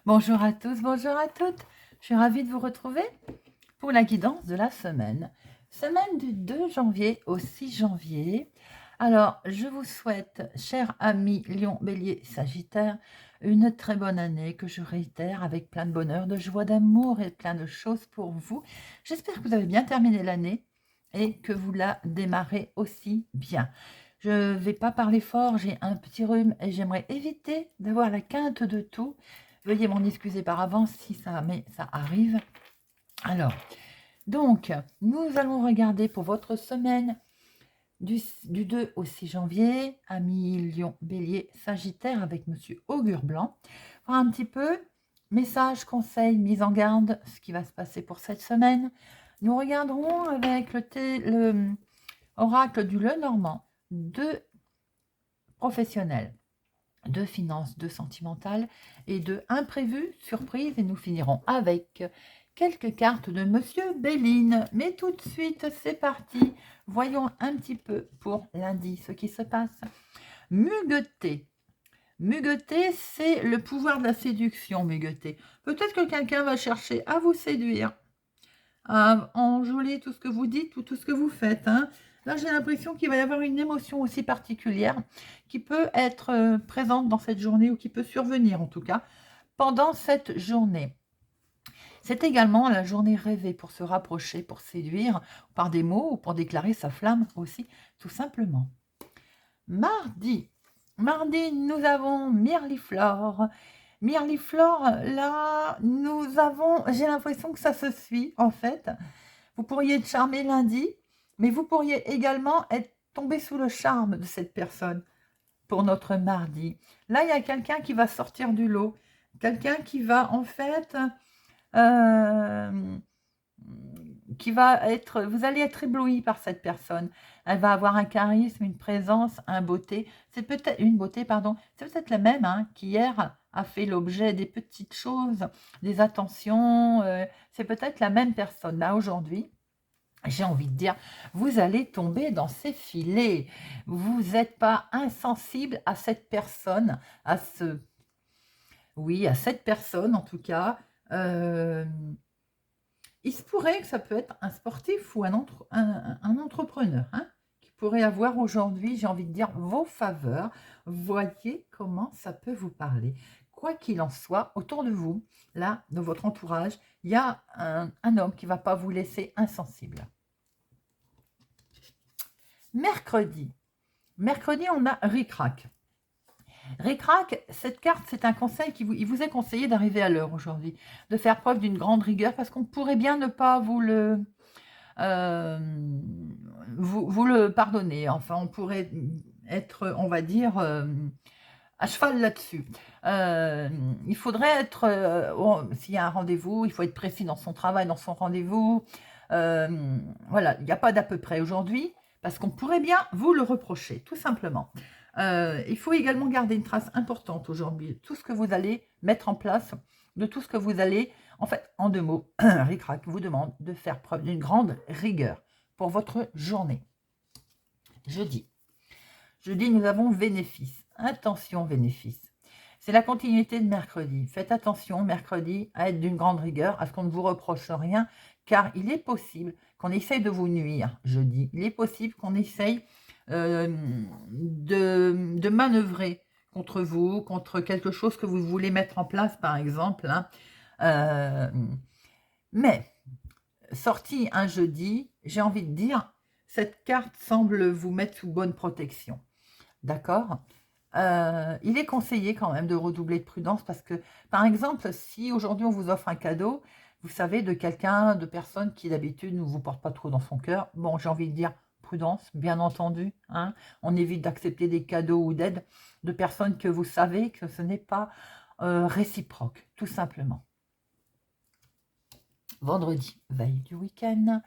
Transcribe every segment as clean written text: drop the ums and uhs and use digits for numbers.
Bonjour à tous, bonjour à toutes. Je suis ravie de vous retrouver pour la guidance de la semaine. Semaine du 2 janvier au 6 janvier. Alors, je vous souhaite, chers amis Lion, Bélier, Sagittaire, une très bonne année que je réitère avec plein de bonheur, de joie, d'amour et plein de choses pour vous. J'espère que vous avez bien terminé l'année et que vous la démarrez aussi bien. Je ne vais pas parler fort, j'ai un petit rhume et j'aimerais éviter d'avoir la quinte de tout. Veuillez m'en excuser par avance si ça, mais ça arrive. Alors, donc, nous allons regarder pour votre semaine du 2 au 6 janvier, amis Lion, Bélier, Sagittaire avec Monsieur Augure Blanc. Voir un petit peu messages, conseils, mise en garde, ce qui va se passer pour cette semaine. Nous regarderons avec le oracle du Lenormand, 2 professionnels, 2 finances, 2 sentimentales et 2 imprévus, surprises. Et nous finirons avec quelques cartes de Monsieur Béline. Mais tout de suite, c'est parti. Voyons un petit peu pour lundi ce qui se passe. Mugueté. Mugueté, c'est le pouvoir de la séduction, mugueté. Peut-être que quelqu'un va chercher à vous séduire, à enjôler tout ce que vous dites ou tout ce que vous faites. Là, j'ai l'impression qu'il va y avoir une émotion aussi particulière qui peut être présente dans cette journée ou qui peut survenir en tout cas pendant cette journée. C'est également la journée rêvée pour se rapprocher, pour séduire par des mots ou pour déclarer sa flamme aussi, tout simplement. Mardi. Mardi, nous avons Mirliflore. Mirliflore, là, nous avons, j'ai l'impression que ça se suit en fait. Vous pourriez être charmé lundi, mais vous pourriez également être tombé sous le charme de cette personne pour notre mardi. Là, il y a quelqu'un qui va sortir du lot, quelqu'un qui va en fait, euh, qui va être, vous allez être ébloui par cette personne. Elle va avoir un charisme, une présence, une beauté. C'est peut-être une beauté, pardon. C'est peut-être la même qui hier a fait l'objet des petites choses, des attentions. C'est peut-être la même personne là aujourd'hui. J'ai envie de dire, vous allez tomber dans ses filets. Vous n'êtes pas insensible à cette personne, oui, à cette personne en tout cas. Il se pourrait que ça peut être un sportif ou un entrepreneur qui pourrait avoir aujourd'hui, j'ai envie de dire, vos faveurs. Voyez comment ça peut vous parler. Quoi qu'il en soit, autour de vous, là, de votre entourage, il y a un homme qui ne va pas vous laisser insensible. Mercredi. Mercredi, on a Ricrac. Ricrac, cette carte, c'est un conseil il vous est conseillé d'arriver à l'heure aujourd'hui, de faire preuve d'une grande rigueur parce qu'on pourrait bien ne pas vous le pardonner. Enfin, on pourrait être, on va dire, à cheval là-dessus. Il faudrait être, s'il y a un rendez-vous, il faut être précis dans son travail, dans son rendez-vous. Voilà, il n'y a pas d'à peu près aujourd'hui, parce qu'on pourrait bien vous le reprocher, tout simplement. Il faut également garder une trace importante aujourd'hui, tout ce que vous allez mettre en place, de tout ce que vous allez, en fait, en 2 mots, Ricrac vous demande de faire preuve d'une grande rigueur pour votre journée. Jeudi. Jeudi, nous avons bénéfice. Attention, bénéfice. C'est la continuité de mercredi. Faites attention, mercredi, à être d'une grande rigueur, à ce qu'on ne vous reproche rien, car il est possible qu'on essaye de vous nuire, jeudi. Il est possible qu'on essaye de manœuvrer contre vous, contre quelque chose que vous voulez mettre en place, par exemple. Mais, sorti un jeudi, j'ai envie de dire, cette carte semble vous mettre sous bonne protection. D'accord. Il est conseillé quand même de redoubler de prudence parce que, par exemple, si aujourd'hui on vous offre un cadeau, vous savez, de quelqu'un, de personne qui d'habitude ne vous porte pas trop dans son cœur, bon, j'ai envie de dire prudence, bien entendu. On évite d'accepter des cadeaux ou d'aides de personnes que vous savez que ce n'est pas réciproque, tout simplement. Vendredi, veille du week-end.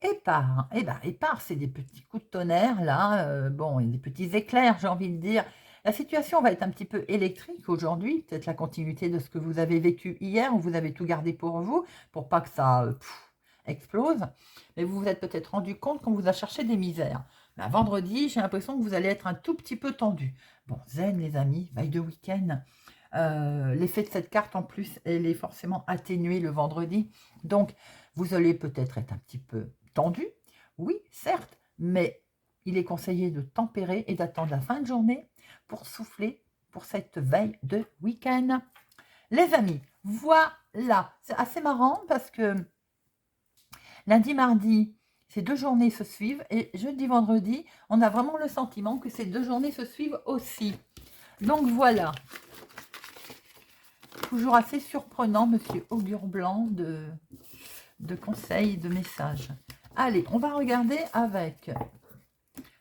Épars, épars, c'est des petits coups de tonnerre, là, bon, et des petits éclairs, j'ai envie de dire. La situation va être un petit peu électrique aujourd'hui, peut-être la continuité de ce que vous avez vécu hier, où vous avez tout gardé pour vous, pour pas que ça explose. Mais vous vous êtes peut-être rendu compte qu'on vous a cherché des misères. Ben, vendredi, j'ai l'impression que vous allez être un tout petit peu tendu. Bon, zen les amis, veille de week-end. L'effet de cette carte, en plus, elle est forcément atténuée le vendredi. Donc, vous allez peut-être être un petit peu tendu. Oui, certes, mais il est conseillé de tempérer et d'attendre la fin de journée pour souffler pour cette veille de week-end. Les amis, voilà. C'est assez marrant parce que lundi, mardi, ces 2 journées se suivent et jeudi, vendredi, on a vraiment le sentiment que ces 2 journées se suivent aussi. Donc voilà. Toujours assez surprenant, monsieur Augure Blanc, de conseils, de messages. Allez, on va regarder avec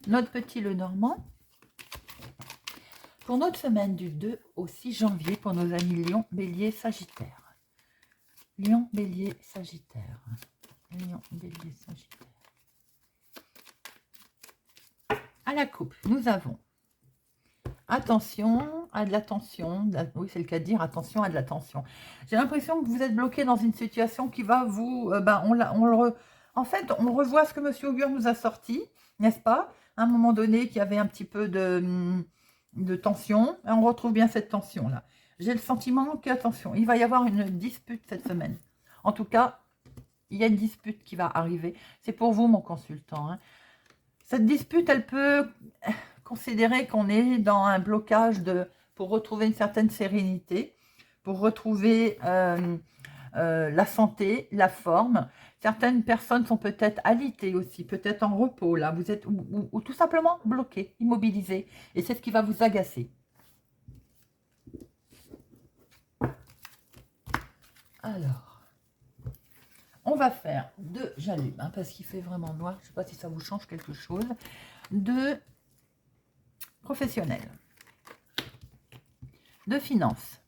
notre petit Lenormand. Pour notre semaine du 2 au 6 janvier, pour nos amis Lion, Bélier, Sagittaire. Lion, Bélier, Sagittaire. Lion, Bélier, Sagittaire. À la coupe, nous avons attention à de l'attention. Oui, c'est le cas de dire attention à de l'attention. J'ai l'impression que vous êtes bloqué dans une situation qui va vous... en fait, on revoit ce que Monsieur Augure nous a sorti, n'est-ce pas? À un moment donné, qu'il y avait un petit peu de tension. Et on retrouve bien cette tension-là. J'ai le sentiment qu'attention, il va y avoir une dispute cette semaine. En tout cas, il y a une dispute qui va arriver. C'est pour vous, mon consultant. Hein. Cette dispute, elle peut considérer qu'on est dans un blocage pour retrouver une certaine sérénité, pour retrouver la santé, la forme. Certaines personnes sont peut-être alitées aussi, peut-être en repos, là. Vous êtes ou tout simplement bloqués, immobilisés. Et c'est ce qui va vous agacer. Alors, on va faire deux, j'allume, hein, parce qu'il fait vraiment noir. Je ne sais pas si ça vous change quelque chose. De professionnel, de finance,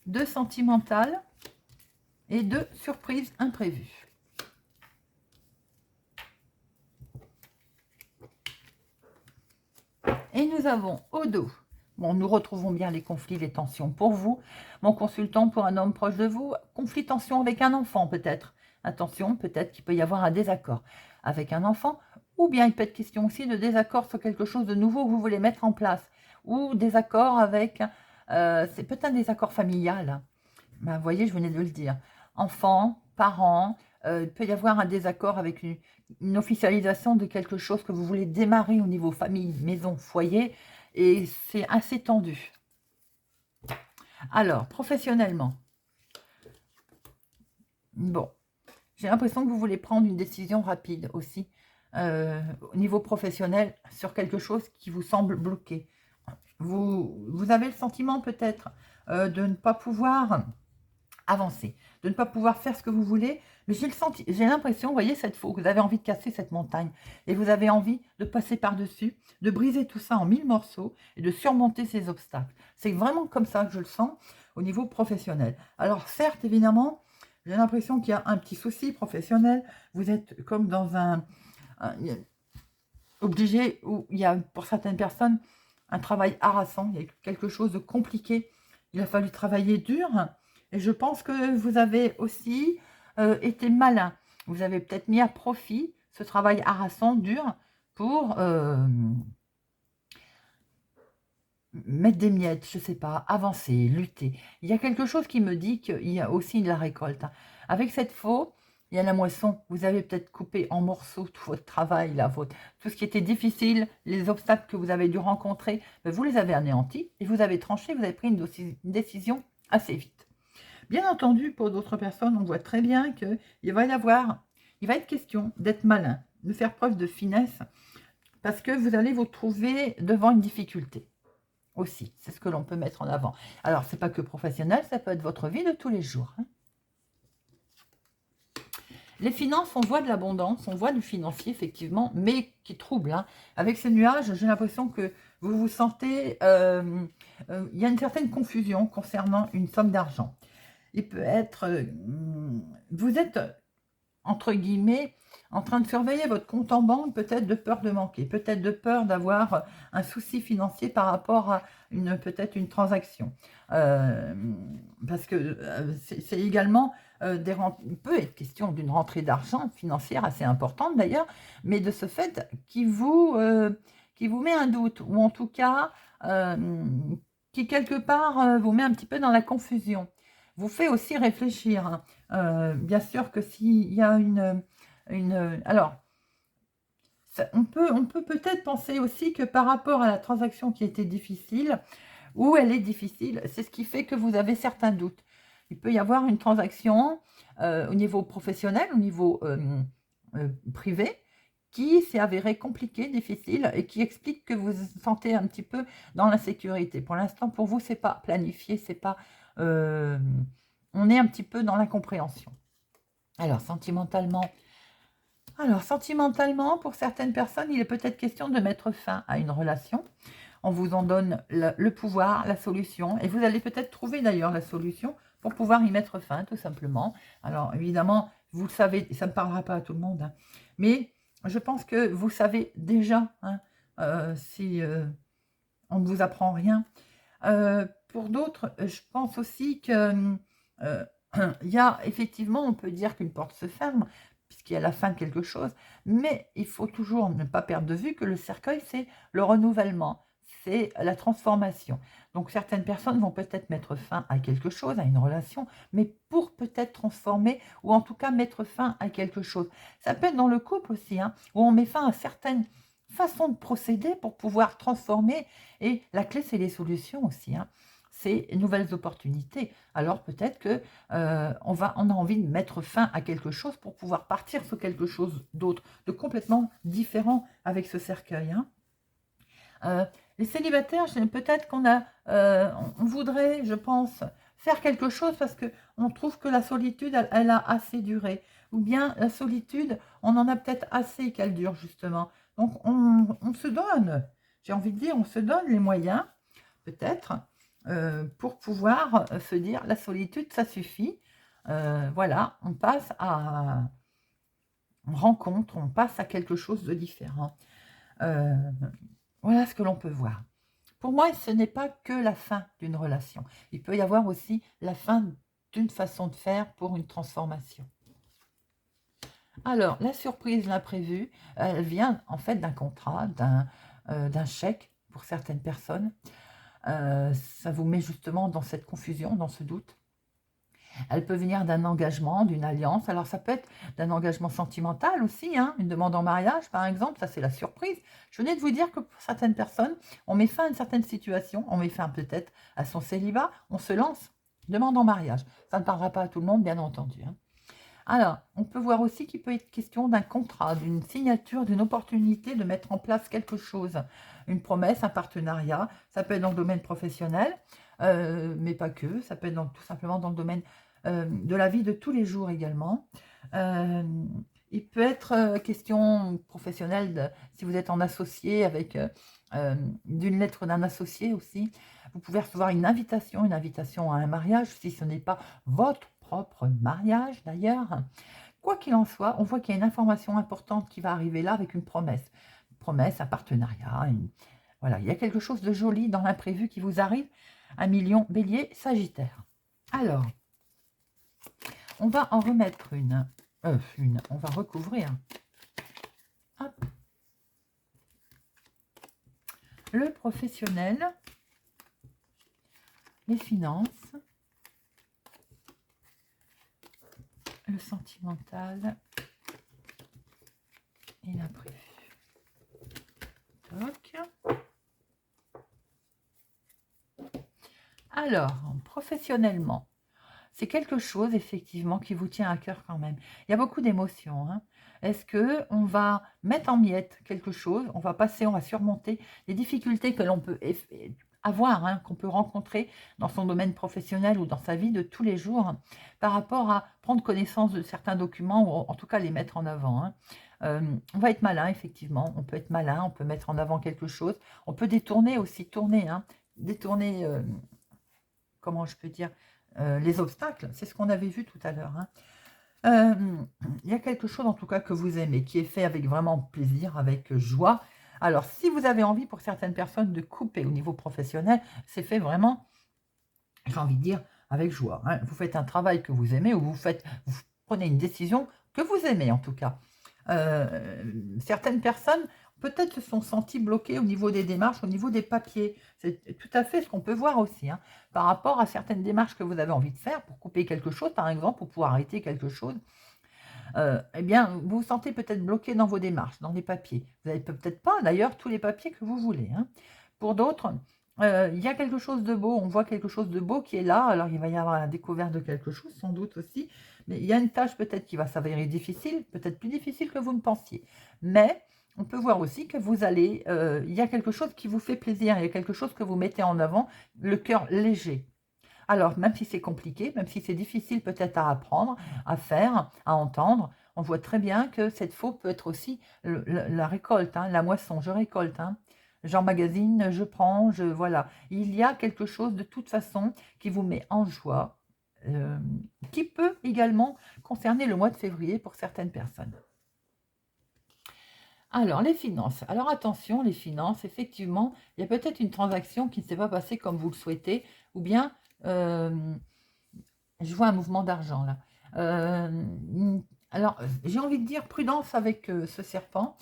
de sentimental et de surprise imprévue. Et nous avons au dos, bon, nous retrouvons bien les conflits, les tensions pour vous, mon consultant, pour un homme proche de vous, conflit, tension avec un enfant peut-être. Attention, peut-être qu'il peut y avoir un désaccord avec un enfant, ou bien il peut être question aussi de désaccord sur quelque chose de nouveau que vous voulez mettre en place, ou désaccord avec, c'est peut-être un désaccord familial. Ben, vous voyez, je venais de le dire. Enfants, parents, il peut y avoir un désaccord avec une officialisation de quelque chose que vous voulez démarrer au niveau famille, maison, foyer, et c'est assez tendu. Alors, professionnellement, bon, j'ai l'impression que vous voulez prendre une décision rapide aussi, au niveau professionnel, sur quelque chose qui vous semble bloqué. Vous avez le sentiment peut-être de ne pas pouvoir avancer, de ne pas pouvoir faire ce que vous voulez, mais j'ai l'impression, vous voyez cette fois, que vous avez envie de casser cette montagne, et vous avez envie de passer par-dessus, de briser tout ça en 1000 morceaux, et de surmonter ces obstacles. C'est vraiment comme ça que je le sens au niveau professionnel. Alors certes, évidemment, j'ai l'impression qu'il y a un petit souci professionnel, vous êtes comme dans obligé, où il y a pour certaines personnes un travail harassant, il y a quelque chose de compliqué, il a fallu travailler dur, et je pense que vous avez aussi été malin. Vous avez peut-être mis à profit ce travail harassant, dur, pour mettre des miettes, je ne sais pas, avancer, lutter. Il y a quelque chose qui me dit qu'il y a aussi de la récolte. Avec cette faux, il y a la moisson. Vous avez peut-être coupé en morceaux tout votre travail, tout ce qui était difficile, les obstacles que vous avez dû rencontrer, vous les avez anéantis et vous avez tranché, vous avez pris une décision assez vite. Bien entendu, pour d'autres personnes, on voit très bien qu'il va être question d'être malin, de faire preuve de finesse, parce que vous allez vous trouver devant une difficulté. Aussi, c'est ce que l'on peut mettre en avant. Alors, c'est pas que professionnel, ça peut être votre vie de tous les jours. Hein. Les finances, on voit de l'abondance, on voit du financier, effectivement, mais qui trouble. Hein. Avec ces nuages, j'ai l'impression que vous vous sentez... il y a une certaine confusion concernant une somme d'argent. Il peut être... vous êtes, entre guillemets, en train de surveiller votre compte en banque, peut-être de peur de manquer, peut-être de peur d'avoir un souci financier par rapport à peut-être une transaction. Parce que c'est également, il peut être question d'une rentrée d'argent financière assez importante d'ailleurs, mais de ce fait qui vous met un doute, ou en tout cas qui quelque part vous met un petit peu dans la confusion, vous fait aussi réfléchir, hein. Bien sûr que s'il y a alors, on peut peut-être penser aussi que par rapport à la transaction qui était difficile, ou elle est difficile, c'est ce qui fait que vous avez certains doutes. Il peut y avoir une transaction au niveau professionnel, au niveau privé, qui s'est avérée compliquée, difficile, et qui explique que vous vous sentez un petit peu dans l'insécurité. Pour l'instant, pour vous, c'est pas planifié, c'est pas... on est un petit peu dans l'incompréhension. Alors, sentimentalement, pour certaines personnes, il est peut-être question de mettre fin à une relation. On vous en donne le pouvoir, la solution, et vous allez peut-être trouver d'ailleurs la solution pour pouvoir y mettre fin, tout simplement. Alors, évidemment, vous le savez, ça ne parlera pas à tout le monde, hein, mais je pense que vous savez déjà, hein, si on ne vous apprend rien. Pour d'autres, je pense aussi que il y a effectivement, on peut dire qu'une porte se ferme, puisqu'il y a la fin de quelque chose, mais il faut toujours ne pas perdre de vue que le cercueil, c'est le renouvellement, c'est la transformation. Donc certaines personnes vont peut-être mettre fin à quelque chose, à une relation, mais pour peut-être transformer, ou en tout cas mettre fin à quelque chose. Ça peut être dans le couple aussi, hein, où on met fin à certaines façons de procéder pour pouvoir transformer, et la clé, c'est les solutions aussi, hein. C'est nouvelles opportunités. Alors peut-être que on a envie de mettre fin à quelque chose pour pouvoir partir sur quelque chose d'autre, de complètement différent avec ce cercueil, hein. Les célibataires, peut-être on voudrait, je pense, faire quelque chose parce que on trouve que la solitude, elle a assez duré. Ou bien la solitude, on en a peut-être assez qu'elle dure, justement. Donc on se donne, j'ai envie de dire, on se donne les moyens, peut-être, pour pouvoir se dire, la solitude, ça suffit. Voilà, on passe à une rencontre, on passe à quelque chose de différent. Voilà ce que l'on peut voir. Pour moi, ce n'est pas que la fin d'une relation. Il peut y avoir aussi la fin d'une façon de faire pour une transformation. Alors, la surprise, l'imprévu, elle vient en fait d'un contrat, d'un chèque pour certaines personnes. Ça vous met justement dans cette confusion, dans ce doute. Elle peut venir d'un engagement, d'une alliance. Alors, ça peut être d'un engagement sentimental aussi, hein, une demande en mariage, par exemple. Ça, c'est la surprise. Je venais de vous dire que pour certaines personnes, on met fin à une certaine situation, on met fin peut-être à son célibat, on se lance, demande en mariage. Ça ne parlera pas à tout le monde, bien entendu, hein. Alors, on peut voir aussi qu'il peut être question d'un contrat, d'une signature, d'une opportunité de mettre en place quelque chose, une promesse, un partenariat. Ça peut être dans le domaine professionnel, mais pas que. Ça peut être tout simplement dans le domaine de la vie de tous les jours également. Il peut être question professionnelle, si vous êtes en associé, avec d'une lettre d'un associé aussi. Vous pouvez recevoir une invitation à un mariage, si ce n'est pas votre propre mariage d'ailleurs. Quoi qu'il en soit, on voit qu'il y a une information importante qui va arriver là avec une promesse. Une promesse, un partenariat. Voilà, il y a quelque chose de joli dans l'imprévu qui vous arrive. 1 million, Bélier, Sagittaire. Alors, on va en remettre une. On va recouvrir. Hop. Le professionnel, les finances, le sentimental et l'imprévu. Toc. Alors, professionnellement, c'est quelque chose effectivement qui vous tient à cœur quand même. Il y a beaucoup d'émotions, hein. Est-ce que on va mettre en miettes quelque chose, on va surmonter les difficultés que l'on peut avoir, hein, qu'on peut rencontrer dans son domaine professionnel ou dans sa vie de tous les jours, hein, par rapport à prendre connaissance de certains documents, ou en tout cas les mettre en avant, hein. On va être malin, effectivement, on peut être malin, on peut mettre en avant quelque chose, on peut détourner aussi, hein, détourner, comment je peux dire, les obstacles, c'est ce qu'on avait vu tout à l'heure, hein. Il y a quelque chose en tout cas que vous aimez, qui est fait avec vraiment plaisir, avec joie. Alors, si vous avez envie pour certaines personnes de couper au niveau professionnel, c'est fait vraiment, j'ai envie de dire, avec joie, hein. Vous faites un travail que vous aimez ou vous prenez une décision que vous aimez en tout cas. Certaines personnes peut-être se sont sentis bloqués au niveau des démarches, au niveau des papiers. C'est tout à fait ce qu'on peut voir aussi, hein, par rapport à certaines démarches que vous avez envie de faire pour couper quelque chose, par exemple, ou pour arrêter quelque chose. Eh bien, vous vous sentez peut-être bloqué dans vos démarches, dans les papiers. Vous n'avez peut-être pas, d'ailleurs, tous les papiers que vous voulez, hein. Pour d'autres, il y a quelque chose de beau, on voit quelque chose de beau qui est là. Alors, il va y avoir la découverte de quelque chose, sans doute aussi. Mais il y a une tâche peut-être qui va s'avérer difficile, peut-être plus difficile que vous ne pensiez. Mais on peut voir aussi que vous allez, il y a quelque chose qui vous fait plaisir, il y a quelque chose que vous mettez en avant, le cœur léger. Alors, même si c'est compliqué, même si c'est difficile peut-être à apprendre, à faire, à entendre, on voit très bien que cette faux peut être aussi la récolte, hein, la moisson. Je récolte, hein. J'emmagasine, je prends, voilà. Il y a quelque chose de toute façon qui vous met en joie, euh, qui peut également concerner le mois de février pour certaines personnes. Alors, les finances. Alors, attention, les finances, effectivement, il y a peut-être une transaction qui ne s'est pas passée comme vous le souhaitez, ou bien, je vois un mouvement d'argent là. Alors, j'ai envie de dire prudence avec ce serpent.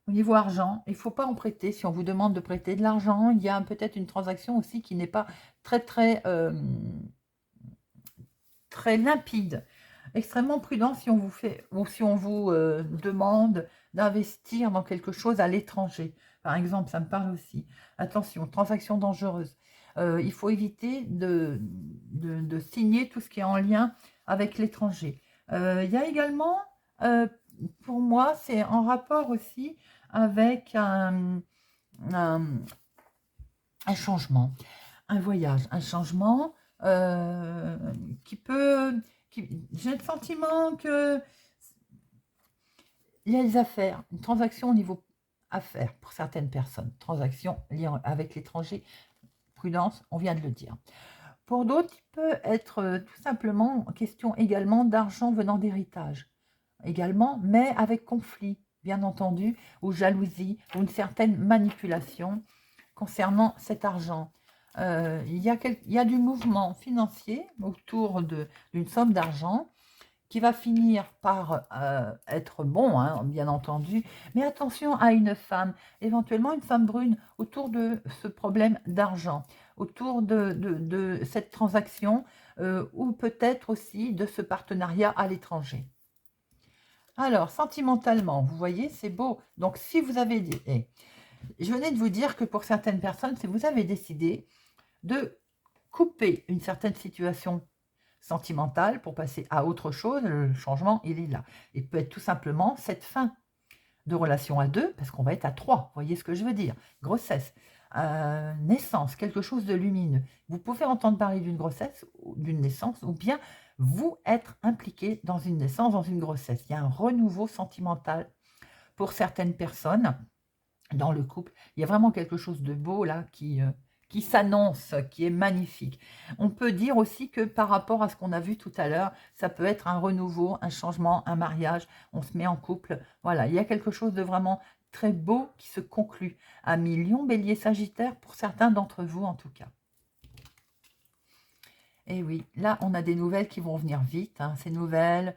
Au niveau argent, il ne faut pas en prêter. Si on vous demande de prêter de l'argent, il y a peut-être une transaction aussi qui n'est pas très, très, très limpide. Extrêmement prudent si on vous fait ou si on vous demande d'investir dans quelque chose à l'étranger. Par exemple, ça me parle aussi. Attention, transaction dangereuse. Il faut éviter de signer tout ce qui est en lien avec l'étranger. Il y a également, pour moi, c'est en rapport aussi avec un changement, un voyage, un changement qui peut... J'ai le sentiment que il y a des affaires, une transaction au niveau affaires pour certaines personnes, transaction liée avec l'étranger, prudence, on vient de le dire. Pour d'autres, il peut être tout simplement question également d'argent venant d'héritage, également, mais avec conflit, bien entendu, ou jalousie, ou une certaine manipulation concernant cet argent. Il y a du mouvement financier autour d'une somme d'argent qui va finir par être bon, hein, bien entendu, mais attention à une femme, éventuellement une femme brune, autour de ce problème d'argent, autour de cette transaction, ou peut-être aussi de ce partenariat à l'étranger. Alors, sentimentalement, vous voyez, c'est beau. Donc, si vous avez dit, je venais de vous dire que pour certaines personnes, si vous avez décidé de couper une certaine situation sentimentale pour passer à autre chose, le changement, il est là. Il peut être tout simplement cette fin de relation à deux, parce qu'on va être à trois, vous voyez ce que je veux dire. Grossesse, naissance, quelque chose de lumineux. Vous pouvez entendre parler d'une grossesse, d'une naissance, ou bien vous être impliqué dans une naissance, dans une grossesse. Il y a un renouveau sentimental pour certaines personnes dans le couple. Il y a vraiment quelque chose de beau là qui s'annonce, qui est magnifique. On peut dire aussi que par rapport à ce qu'on a vu tout à l'heure, ça peut être un renouveau, un changement, un mariage, on se met en couple. Voilà, il y a quelque chose de vraiment très beau qui se conclut. Amis Lion, Bélier, Sagittaire, pour certains d'entre vous en tout cas. Et oui, là, on a des nouvelles qui vont venir vite. Hein. Ces nouvelles,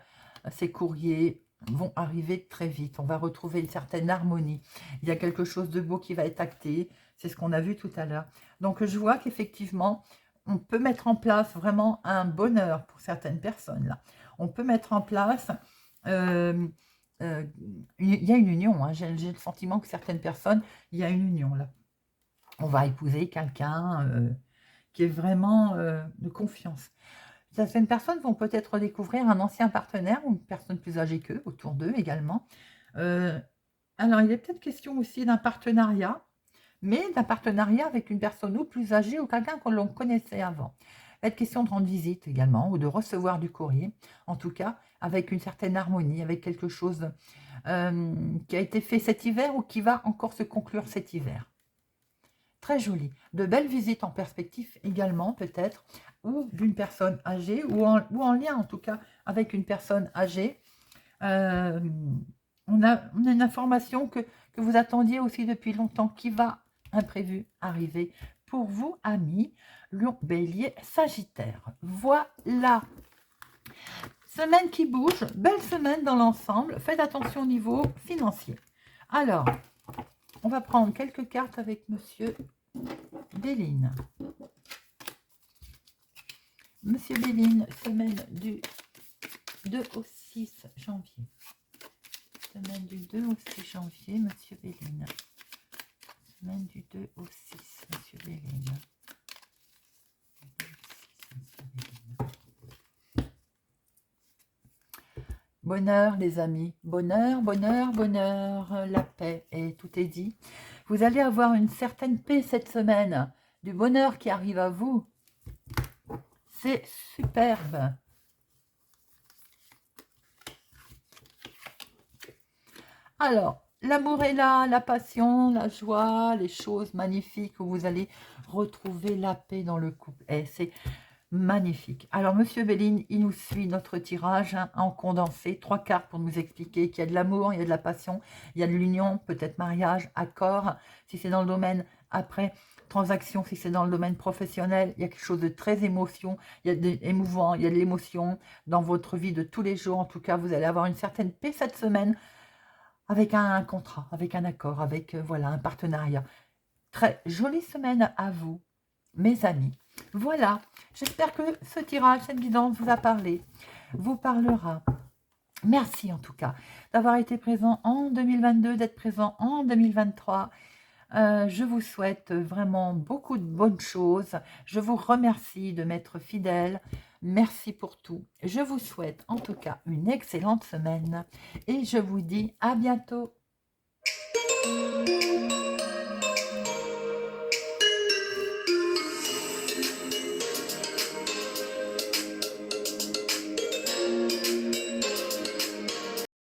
ces courriers vont arriver très vite. On va retrouver une certaine harmonie. Il y a quelque chose de beau qui va être acté. C'est ce qu'on a vu tout à l'heure. Donc, je vois qu'effectivement, on peut mettre en place vraiment un bonheur pour certaines personnes. Là. On peut mettre en place... il y a une union. Hein. J'ai le sentiment que certaines personnes, il y a une union là. On va épouser quelqu'un qui est vraiment de confiance. Certaines personnes vont peut-être découvrir un ancien partenaire ou une personne plus âgée qu'eux, autour d'eux également. Alors, il est peut-être question aussi d'un partenariat, mais d'un partenariat avec une personne ou plus âgée ou quelqu'un que l'on connaissait avant. Il va être question de rendre visite également ou de recevoir du courrier, en tout cas avec une certaine harmonie, avec quelque chose qui a été fait cet hiver ou qui va encore se conclure cet hiver. Très joli. De belles visites en perspective également, peut-être, ou d'une personne âgée, ou en lien en tout cas avec une personne âgée. On a une information que vous attendiez aussi depuis longtemps, qui va, imprévu, arriver pour vous, amis, Lion, Bélier, Sagittaire. Voilà. Semaine qui bouge, belle semaine dans l'ensemble. Faites attention au niveau financier. Alors, On va prendre quelques cartes avec Monsieur Béline. Monsieur Béline, semaine du 2 au 6 janvier. Semaine du 2 au 6 janvier, Monsieur Béline. Semaine du 2 au 6, Monsieur Béline. Bonheur, les amis. Bonheur, bonheur, bonheur. La paix, et tout est dit. Vous allez avoir une certaine paix cette semaine. Du bonheur qui arrive à vous. C'est superbe. Alors, l'amour est là, la passion, la joie, les choses magnifiques où vous allez retrouver la paix dans le couple. Et c'est magnifique. Alors, Monsieur Béline, il nous suit notre tirage hein, en condensé. 3 cartes pour nous expliquer qu'il y a de l'amour, il y a de la passion, il y a de l'union, peut-être mariage, accord. Si c'est dans le domaine après, transaction, si c'est dans le domaine professionnel, il y a quelque chose de très émotion, il y a d'émouvant, il y a de l'émotion dans votre vie de tous les jours. En tout cas, vous allez avoir une certaine paix cette semaine avec un contrat, avec un accord, avec voilà un partenariat. Très jolie semaine à vous, mes amis. Voilà, j'espère que ce tirage, cette guidance vous a parlé, vous parlera. Merci en tout cas d'avoir été présent en 2022, d'être présent en 2023. Je vous souhaite vraiment beaucoup de bonnes choses. Je vous remercie de m'être fidèle. Merci pour tout. Je vous souhaite en tout cas une excellente semaine et je vous dis à bientôt.